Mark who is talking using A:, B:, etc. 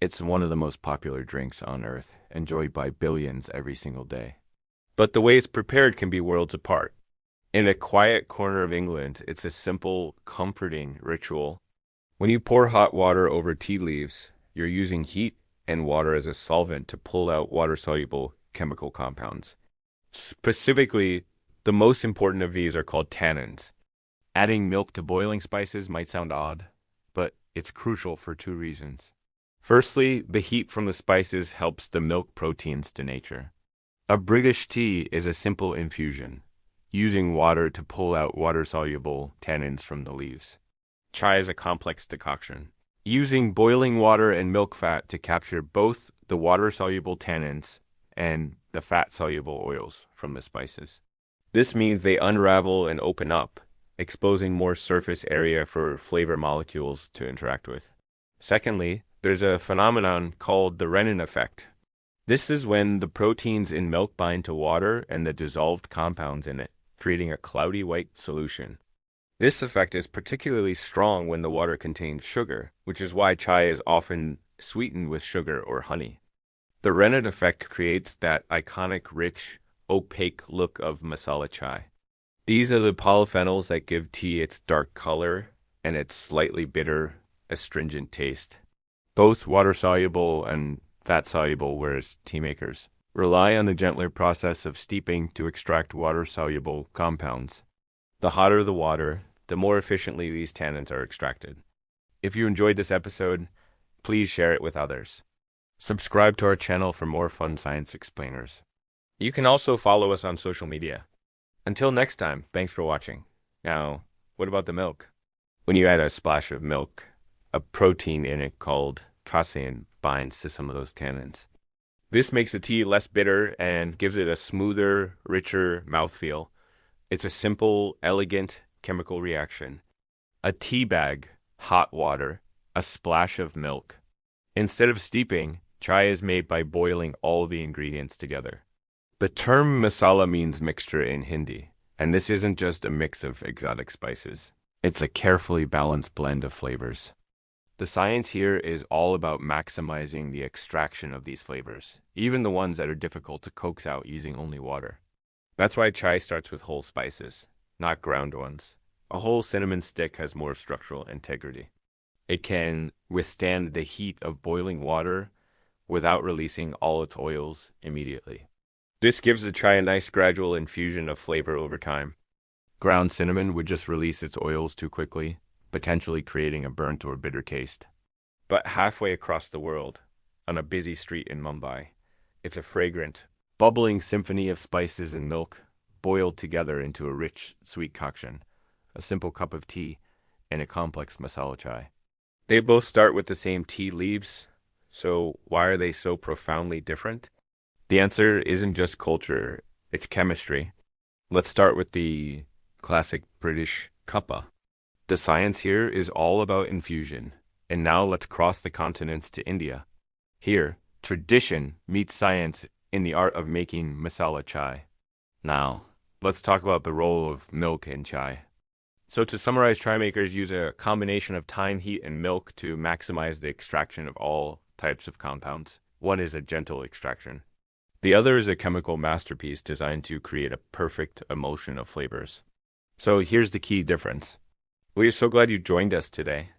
A: It's one of the most popular drinks on earth, enjoyed by billions every single day. But the way it's prepared can be worlds apart. In a quiet corner of England, it's a simple, comforting ritual. When you pour hot water over tea leaves, you're using heat and water as a solvent to pull out water-soluble chemical compounds. Specifically, the most important of these are called tannins. Adding milk to boiling spices might sound odd, but it's crucial for two reasons. Firstly, the heat from the spices helps the milk proteins to nature. A British tea is a simple infusion, using water to pull out water-soluble tannins from the leaves. Chai is a complex decoction, using boiling water and milk fat to capture both the water-soluble tannins and the fat-soluble oils from the spices. This means they unravel and open up, exposing more surface area for flavor molecules to interact with. Secondly, there's a phenomenon called the Renin effect. This is when the proteins in milk bind to water and the dissolved compounds in it, creating a cloudy white solution. This effect is particularly strong when the water contains sugar, which is why chai is often sweetened with sugar or honey. The Renin effect creates that iconic, rich, opaque look of masala chai. These are the polyphenols that give tea its dark color and its slightly bitter, astringent taste. Both water-soluble and fat-soluble, whereas tea makers rely on the gentler process of steeping to extract water-soluble compounds. The hotter the water, the more efficiently these tannins are extracted. If you enjoyed this episode, please share it with others. Subscribe to our channel for more fun science explainers. You can also follow us on social media. Until next time, thanks for watching. Now, what about the milk? When you add a splash of milk, a protein in it called casein binds to some of those tannins. This makes the tea less bitter and gives it a smoother, richer mouthfeel. It's a simple, elegant chemical reaction. A tea bag, hot water, a splash of milk. Instead of steeping, chai is made by boiling all the ingredients together. The term masala means mixture in Hindi, and this isn't just a mix of exotic spices. It's a carefully balanced blend of flavors. The science here is all about maximizing the extraction of these flavors, even the ones that are difficult to coax out using only water. That's why chai starts with whole spices, not ground ones. A whole cinnamon stick has more structural integrity. It can withstand the heat of boiling water without releasing all its oils immediately. This gives the chai a nice gradual infusion of flavor over time. Ground cinnamon would just release its oils too quickly, potentially creating a burnt or bitter taste. But halfway across the world, on a busy street in Mumbai, it's a fragrant, bubbling symphony of spices and milk boiled together into a rich, sweet concoction, a simple cup of tea, and a complex masala chai. They both start with the same tea leaves, so why are they so profoundly different? The answer isn't just culture, it's chemistry. Let's start with the classic British cuppa. The science here is all about infusion, and now let's cross the continents to India. Here, tradition meets science in the art of making masala chai. Now, let's talk about the role of milk in chai. So to summarize, chai makers use a combination of time, heat, and milk to maximize the extraction of all types of compounds. One is a gentle extraction. The other is a chemical masterpiece designed to create a perfect emulsion of flavors. So here's the key difference. We are so glad you joined us today.